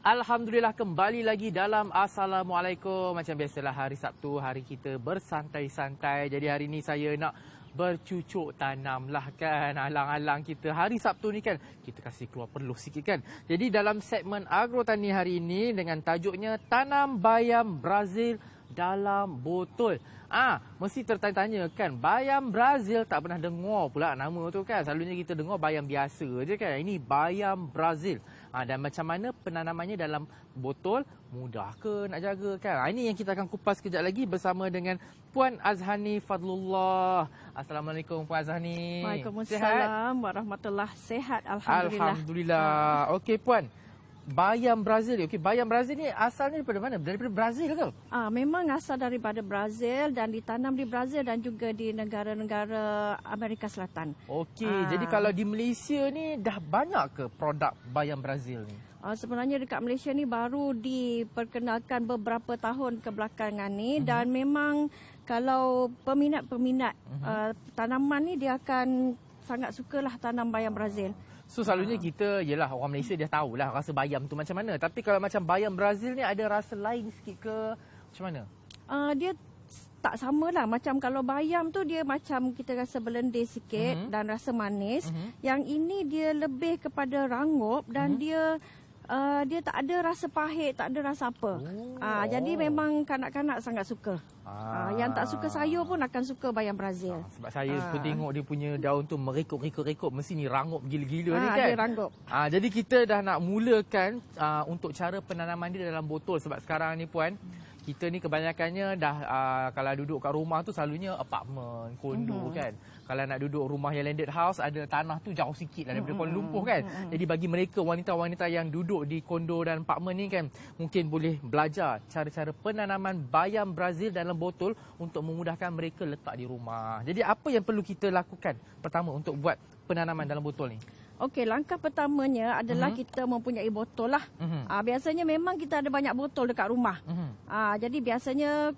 Alhamdulillah kembali lagi dalam Assalamualaikum. Macam biasalah hari Sabtu, hari kita bersantai-santai. Jadi hari ni saya nak bercucuk tanam lah kan. Alang-alang kita hari Sabtu ni kan, kita kasih keluar perlu sikit kan. Jadi dalam segmen Agrotani hari ini dengan tajuknya Tanam Bayam Brazil dalam Botol. Mesti tertanya-tanya kan, bayam Brazil tak pernah dengar pula nama tu kan. Selalunya kita dengar bayam biasa je kan. Ini bayam Brazil. Dan macam mana penanamannya dalam botol, mudah ke nak jaga kan? Ini yang kita akan kupas kejap lagi bersama dengan Puan Azhani Fadlullah. Assalamualaikum Puan Azhani. Waalaikumsalam warahmatullahi sehat. Alhamdulillah. Alhamdulillah. Okey Puan. Bayam Brazil. Okey, bayam Brazil ni asalnya daripada mana? Daripada Brazil ke? Memang asal daripada Brazil dan ditanam di Brazil dan juga di negara-negara Amerika Selatan. Okey, jadi kalau di Malaysia ni dah banyak ke produk bayam Brazil ni? Sebenarnya dekat Malaysia ni baru diperkenalkan beberapa tahun kebelakangan ni dan memang kalau peminat-peminat tanaman ni dia akan sangat sukalah tanam bayam Brazil. So selalunya kita, yelah orang Malaysia dia tahulah rasa bayam tu macam mana. Tapi kalau macam bayam Brazil ni ada rasa lain sikit ke macam mana? Dia tak samalah. Macam kalau bayam tu dia macam kita rasa berlendir sikit dan rasa manis. Yang ini dia lebih kepada rangup dan dia tak ada rasa pahit, tak ada rasa apa. Jadi memang kanak-kanak sangat suka. Yang tak suka sayur pun akan suka bayam Brazil. Sebab saya pun tengok dia punya daun tu merekop-rekop. Mesti ni rangup gila-gila ni kan. Dia rangup. Jadi kita dah nak mulakan untuk cara penanaman dia dalam botol. Sebab sekarang ni Puan, kita ni kebanyakannya dah kalau duduk kat rumah tu selalunya apartmen, kondo kan. Kalau nak duduk rumah yang landed house, ada tanah tu jauh sikit lah daripada Kuala Lumpur kan. Jadi bagi mereka wanita-wanita yang duduk di kondo dan apartmen ni kan, mungkin boleh belajar cara-cara penanaman bayam Brazil dalam botol untuk memudahkan mereka letak di rumah. Jadi apa yang perlu kita lakukan pertama untuk buat penanaman dalam botol ni? Okey, langkah pertamanya adalah kita mempunyai botol lah. Biasanya memang kita ada banyak botol dekat rumah. Jadi biasanya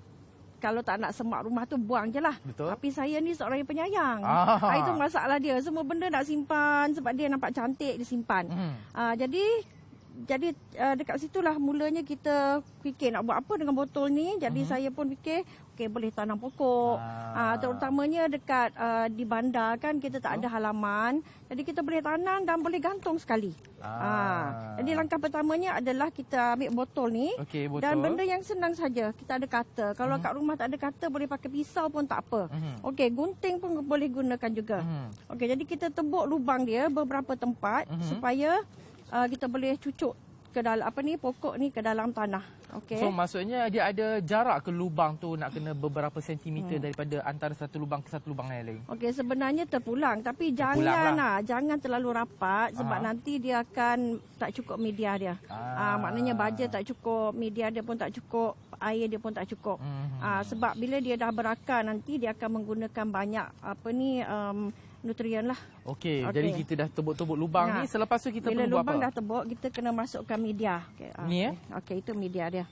kalau tak nak semak rumah tu buang je lah. Betul. Tapi saya ni seorang yang penyayang. Itu masalah dia. Semua benda nak simpan sebab dia nampak cantik dia simpan. Jadi dekat situlah mulanya kita fikir nak buat apa dengan botol ni. Jadi saya pun fikir okey boleh tanam pokok. Terutamanya dekat di bandar kan kita tak ada halaman. Jadi kita boleh tanam dan boleh gantung sekali. Jadi langkah pertamanya adalah kita ambil botol ni. Okey, botol. Dan benda yang senang saja. Kita ada cutter. Kalau kat rumah tak ada cutter boleh pakai pisau pun tak apa. Okey, gunting pun boleh gunakan juga. Okey, jadi kita tebuk lubang dia beberapa tempat supaya kita boleh cucuk ke dalam pokok ni ke dalam tanah. Okey. So maksudnya dia ada jarak ke lubang tu nak kena beberapa sentimeter daripada antara satu lubang ke satu lubang yang lain. Okey, sebenarnya terpulang tapi jangan terlalu rapat sebab nanti dia akan tak cukup media dia. Maknanya baja tak cukup, media dia pun tak cukup, air dia pun tak cukup. Sebab bila dia dah berakar nanti dia akan menggunakan banyak nutrien lah. Okey, jadi kita dah tebuk-tebuk lubang ni. Selepas tu kita bila perlu buat apa? Bila lubang dah tebuk, kita kena masukkan media. Ni Okey, itu media dia.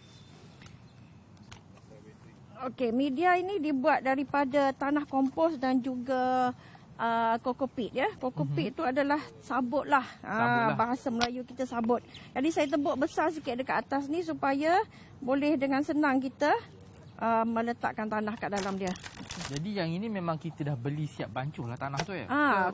Okey, media ini dibuat daripada tanah kompos dan juga kokopit ya. Kokopit itu adalah sabut lah. Bahasa Melayu kita sabut. Jadi saya tebuk besar sikit dekat atas ni supaya boleh dengan senang kita meletakkan tanah kat dalam dia. Jadi yang ini memang kita dah beli siap bancuh lah tanah tu ya?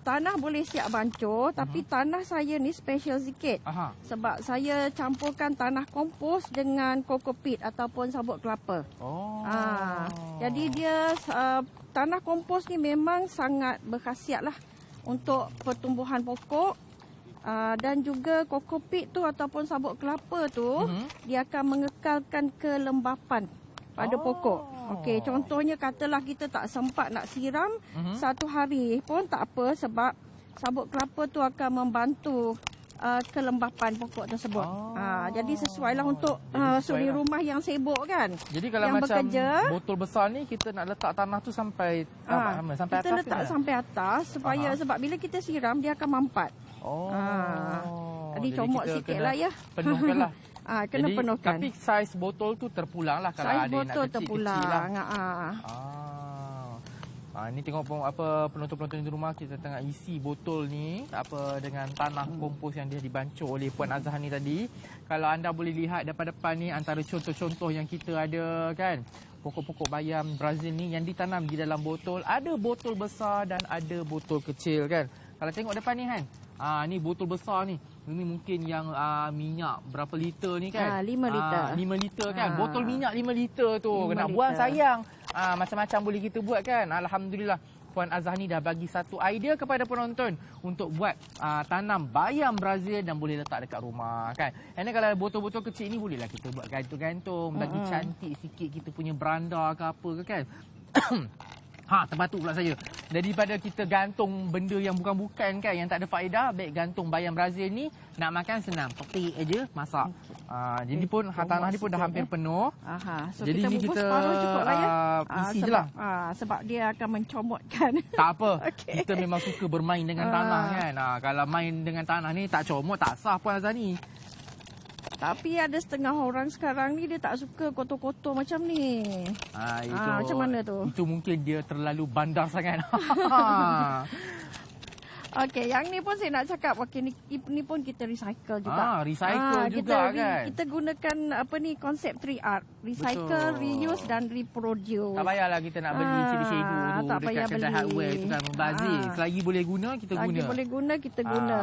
Tanah boleh siap bancuh tapi tanah saya ni special sikit. Sebab saya campurkan tanah kompos dengan kokopit ataupun sabut kelapa. Jadi dia tanah kompos ni memang sangat berkhasiat lah untuk pertumbuhan pokok. Dan juga kokopit tu ataupun sabut kelapa tu dia akan mengekalkan kelembapan pada pokok. Okey, contohnya katalah kita tak sempat nak siram satu hari pun tak apa sebab sabut kelapa tu akan membantu kelembapan pokok tersebut. Jadi sesuailah untuk suri rumah yang sibuk kan. Jadi kalau yang macam bekerja, botol besar ni kita nak letak tanah tu sampai sampai kita atas letak sampai atas supaya sebab bila kita siram dia akan mampat. Jadi comot sikitlah ya. Penuhkanlah. Kena jadi, penuhkan. Tapi saiz botol tu terpulang lah kalau saiz ada yang nak botol kecil-kecil terpulang. lah. Ni tengok apa penonton-penonton di rumah kita tengah isi botol ni dengan tanah kompos yang dia dibancur oleh Puan Azhani tadi. Kalau anda boleh lihat depan-depan ni antara contoh-contoh yang kita ada kan, pokok-pokok bayam Brazil ni yang ditanam di dalam botol. Ada botol besar dan ada botol kecil kan. Kalau tengok depan ni kan, ni botol besar ni. Ini mungkin yang minyak berapa liter ni kan? 5 liter. 5 liter kan? Botol minyak 5 liter tu. 5 Nak liter. buang sayang. Macam-macam boleh kita buat kan? Alhamdulillah. Puan Azhani dah bagi satu idea kepada penonton untuk buat tanam bayam Brazil dan boleh letak dekat rumah kan. And then kalau botol-botol kecil ni bolehlah kita buat gantung-gantung. Bagi cantik sikit kita punya beranda ke apa ke kan. Terbatuk pula saya. Daripada kita gantung benda yang bukan-bukan kan, yang tak ada faedah, baik gantung bayam Brazil ni, nak makan senang. Petik aja, masak. Jadi pun tanah ni pun dah hampir penuh. So jadi kita ni bungkus kita separuh cukup lah ya. isi je lah. Sebab dia akan mencomotkan. Tak apa. Kita memang suka bermain dengan tanah kan. Kalau main dengan tanah ni tak comot, tak sah Puan Azhani. Tapi ada setengah orang sekarang ni dia tak suka kotor-kotor macam ni. Macam mana tu? Itu mungkin dia terlalu bandar sangat. Okey, yang ni pun saya nak cakap. Okey, ni pun kita recycle juga. Recycle juga kan. Kita gunakan konsep 3R. Recycle, reuse dan reproduce. Tak payahlah kita nak beli shadow tu dekat kedai hardware tu kan, membazir. Selagi boleh guna, kita guna. Selagi boleh guna, kita guna.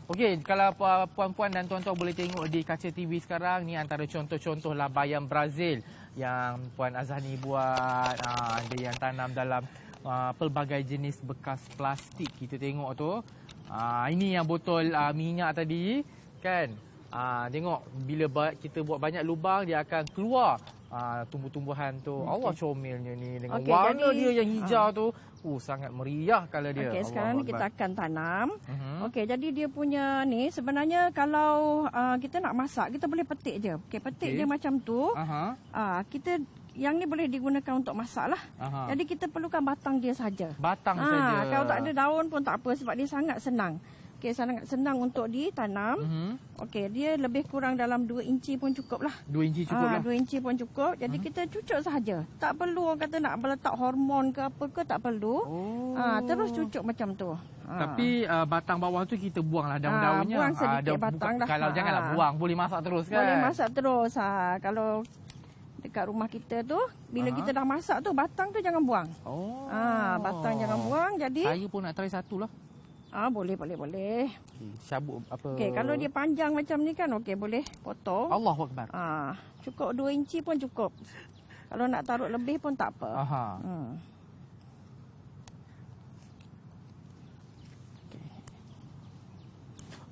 Okey, kalau puan-puan dan tuan-tuan boleh tengok di kaca TV sekarang, ni antara contoh-contoh lah bayam Brazil yang Puan Azhani buat. Ada yang tanam dalam pelbagai jenis bekas plastik. Kita tengok tu. Ini yang botol minyak tadi kan. Tengok bila kita buat banyak lubang, dia akan keluar tumbuh-tumbuhan tu. Allah comelnya ni dengan warna dia yang hijau tu. Sangat meriah kalau dia. Okey, sekarang ni kita akan tanam. Okey, jadi dia punya ni sebenarnya kalau kita nak masak, kita boleh petik je. Okey, petik dia macam tu. Kita yang ni boleh digunakan untuk masak lah. Jadi kita perlukan batang dia saja. Batang saja. Kalau tak ada daun pun tak apa sebab dia sangat senang. Okey, sangat senang untuk ditanam. Okey, dia lebih kurang dalam 2 inci pun cukup lah. 2 inci cukup lah. 2 inci pun cukup. Jadi kita cucuk sahaja. Tak perlu orang kata nak letak hormon ke apa ke, tak perlu. Terus cucuk macam tu. Tapi batang bawah tu kita buanglah daun-daunnya. Buang sedikit batang dah. Kalau janganlah buang, boleh masak terus kan. Boleh masak terus. Kalau dekat rumah kita tu, bila kita dah masak tu, batang tu jangan buang. Batang jangan buang. Jadi saya pun nak try satu lah. Boleh. Sabuk apa? Okey, kalau dia panjang macam ni kan, okey boleh potong. Allahu Akbar. Cukup 2 inci pun cukup. Kalau nak taruh lebih pun tak apa.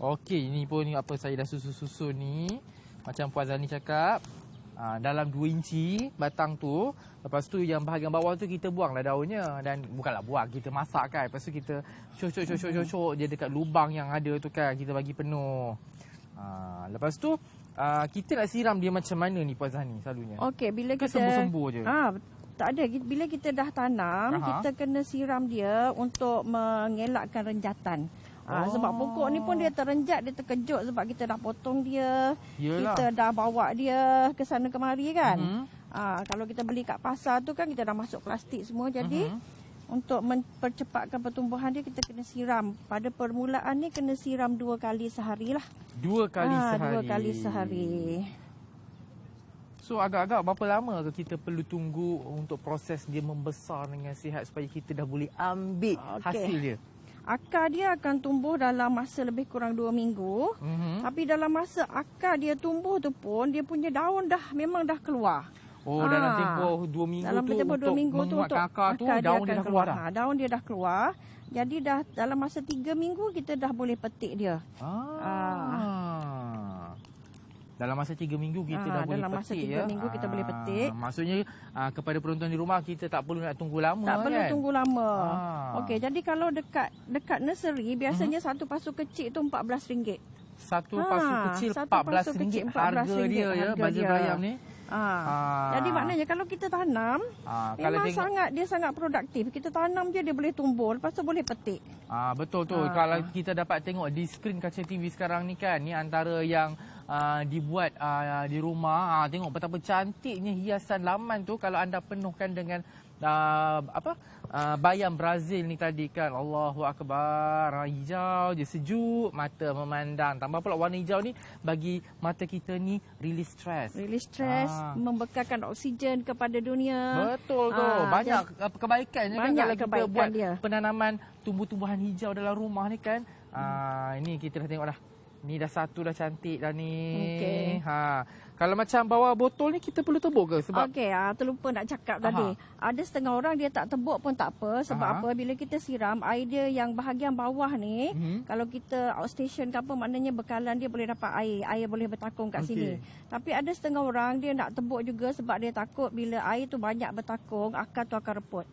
Okey, ini pun apa saya dah susun-susun ni. Macam Puan Azhani cakap. Dalam 2 inci batang tu. Lepas tu yang bahagian bawah tu kita buanglah daunnya. Dan bukanlah buang, kita masak kan. Lepas tu kita cocok dia dekat lubang yang ada tu kan. Kita bagi penuh. Lepas tu kita nak siram dia macam mana ni Puan Azhani selalunya? Okey, bila kita sembuh-sembuh je. Tak ada. Bila kita dah tanam, kita kena siram dia untuk mengelakkan renjatan. Sebab pokok ni pun dia terenjat, dia terkejut sebab kita dah potong dia. Kita dah bawa dia ke sana kemari kan. Kalau kita beli kat pasar tu kan kita dah masuk plastik semua. Jadi untuk mempercepatkan pertumbuhan dia, kita kena siram. Pada permulaan ni kena siram 2 kali sehari lah. 2 kali sehari? 2 kali sehari. So agak-agak berapa lama ke kita perlu tunggu untuk proses dia membesar dengan sihat supaya kita dah boleh ambil hasil dia? Akar dia akan tumbuh dalam masa lebih kurang 2 minggu. Tapi dalam masa akar dia tumbuh tu pun, dia punya daun memang dah keluar. Dalam tempoh 2 minggu dalam tu tempoh 2 minggu tu untuk akar tu, daun dia dah keluar dah? Daun dia dah keluar. Jadi dah dalam masa 3 minggu kita dah boleh petik dia. Dalam masa 3 minggu kita dah boleh petik. Dalam masa 3 minggu kita boleh petik. Maksudnya kepada penonton di rumah, kita tak perlu nak tunggu lama. Tak perlu tunggu lama. Okey, jadi kalau dekat nursery biasanya satu pasu kecil tu RM14. Satu pasu kecil RM14 harga dia ya, bazir bayam ni. Jadi maknanya kalau kita tanam, memang dia sangat produktif. Kita tanam je dia boleh tumbuh, lepas tu boleh petik. Betul tu. Kalau kita dapat tengok di skrin kaca TV sekarang ni kan, ni antara yang dibuat di rumah. Tengok betapa cantiknya hiasan laman tu kalau anda penuhkan dengan bayam Brazil ni tadi kan. Allahu Akbar. Hijau je, sejuk, mata memandang. Tambah pula warna hijau ni bagi mata kita ni release stress. Release stress, membekalkan oksigen kepada dunia. Betul tu. Banyak kebaikan je kan kalau kita buat penanaman tumbuh-tumbuhan hijau dalam rumah ni kan. Ini kita dah tengok dah. Ni dah satu dah cantik dah ni. Okey. Kalau macam bawa botol ni kita perlu tebuk ke? Sebab okey, terlupa nak cakap tadi. Ada setengah orang dia tak tebuk pun tak apa. Sebab apa? Bila kita siram air dia yang bahagian bawah ni, kalau kita outstation ke apa, maknanya bekalan dia boleh dapat air. Air boleh bertakung kat sini. Tapi ada setengah orang dia nak tebuk juga sebab dia takut bila air tu banyak bertakung, akar tu akan reput.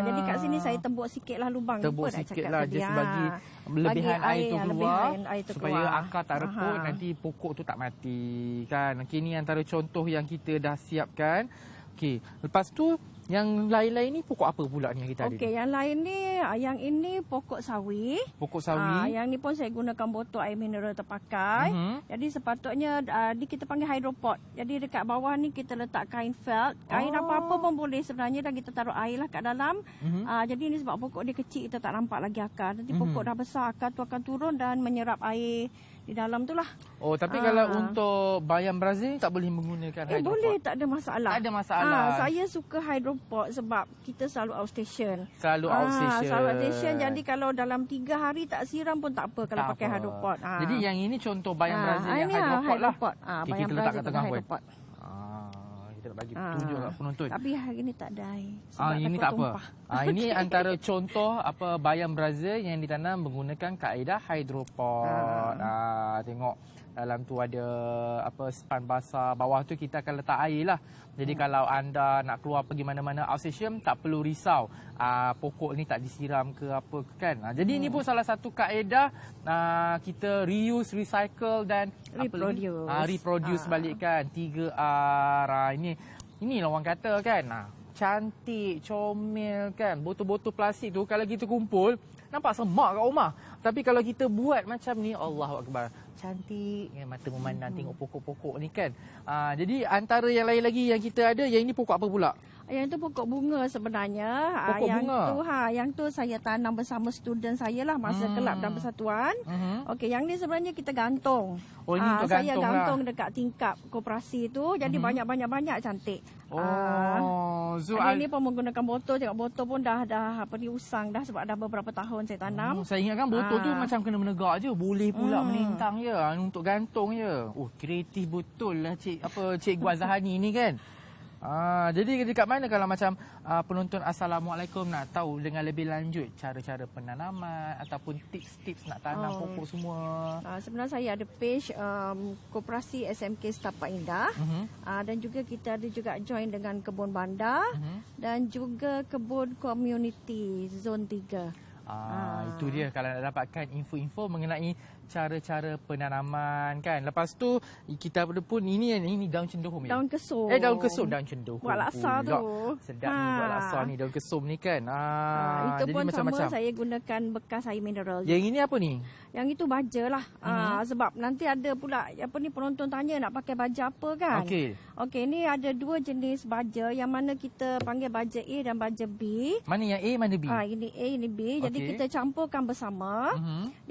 Jadi kat sini saya tebuk sikitlah lubang. Tebuk sikitlah just bagi lebihan air tu keluar. Supaya akar tak reput, nanti pokok tu tak mati kan. Ini antara contoh yang kita dah siapkan. Okey, lepas tu yang lain-lain ni pokok apa pula ni yang kita ada? Okey, yang lain ni, yang ini pokok sawi. Pokok sawi. Yang ni pun saya gunakan botol air mineral terpakai. Jadi sepatutnya kita panggil hydropot. Jadi dekat bawah ni kita letak kain felt. Kain apa-apa pun boleh sebenarnya, dan kita taruh air lah kat dalam. Jadi ni sebab pokok dia kecil, kita tak nampak lagi akar. Nanti pokok dah besar, akar tu akan turun dan menyerap air di dalam tu lah. Oh, tapi kalau untuk bayam Brazil tak boleh menggunakan hydropot? Boleh, tak ada masalah. Tak ada masalah. Saya suka hydropot sebab kita selalu outstation. Selalu outstation. Jadi kalau dalam 3 hari tak siram pun tak apa kalau pakai hydropot. Jadi yang ini contoh bayam Brazil yang hydropot lah. Bayam kita letak kat tengah hydropot. Kita nak bagi tunjuk kat penonton. Tapi hari ni tak ada air. Ini tak apa. Ini antara contoh bayam Brazil yang ditanam menggunakan kaedah hydropot. Tengok dalam tu ada span basah, bawah tu kita akan letak air lah. Jadi kalau anda nak keluar pergi mana-mana outstation, tak perlu risau pokok ni tak disiram ke apa kan. Jadi ini pun salah satu kaedah kita reuse, recycle dan reproduce balik kan. 3R. Inilah orang kata kan. Cantik, comel kan. Botol-botol plastik tu kalau kita kumpul nampak semak kat rumah. Tapi kalau kita buat macam ni, Allahu Akbar, cantik, mata memandang tengok pokok-pokok ni kan. Jadi antara yang lain lagi yang kita ada, yang ini pokok apa pula? Yang itu pokok bunga sebenarnya. Pokok bunga. Yang tu saya tanam bersama student saya lah masa kelab dan persatuan. Okey, yang ni sebenarnya kita gantung. Oh, ini untuk saya gantung lah dekat tingkap koperasi tu. Jadi banyak-banyak cantik. So ini pun menggunakan botol. Tengok botol pun dah usang dah sebab dah beberapa tahun saya tanam. Saya ingatkan botol tu macam kena menegak je, boleh pula melintang je untuk gantung je. Kreatif betul lah Cikgu Azhani ni kan. Jadi dekat mana kalau macam penonton Assalamualaikum nak tahu dengan lebih lanjut cara-cara penanaman ataupun tips-tips nak tanam pokok semua? Sebenarnya saya ada page Koperasi SMK Setapak Indah. Dan juga kita ada juga join dengan kebun bandar dan juga kebun community zone 3. Itu dia kalau nak dapatkan info-info mengenai cara-cara penanaman kan. Lepas tu kita pun ini daun cendohom ya. Daun kesum. Daun kesum, daun cendohom. Buat laksa tu. Sedap ni buat laksa ni daun kesum ni kan. Itu jadi pun macam-macam. sama saya gunakan bekas air mineral. Yang ini apa ni? Yang itu baja lah. Sebab nanti ada pula penonton tanya nak pakai baja apa kan. Okey, ni ada 2 jenis baja yang mana kita panggil baja A dan baja B. Mana yang A, mana B? Ini A, ini B. Jadi kita campurkan bersama.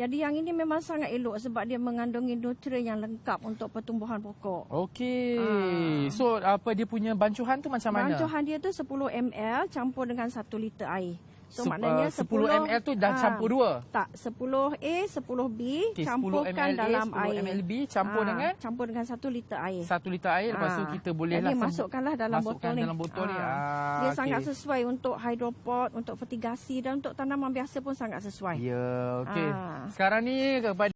Jadi yang ini memang sangat elok sebab dia mengandungi nutrien yang lengkap untuk pertumbuhan pokok. Okey. So dia punya bancuhan tu macam mana? Bancuhan dia tu 10 ml campur dengan 1 liter air. So maknanya 10 ml tu dah campur 2? Tak, 10 A, 10 B campurkan 10 ml dalam A, 10 air. 10 ml B campur dengan? Campur dengan 1 liter air. 1 liter air, lepas tu kita bolehlah masukkanlah dalam botol ni. Dia sangat sesuai untuk hydropot, untuk fertigasi dan untuk tanaman biasa pun sangat sesuai. Ya, okey. Sekarang ni kepada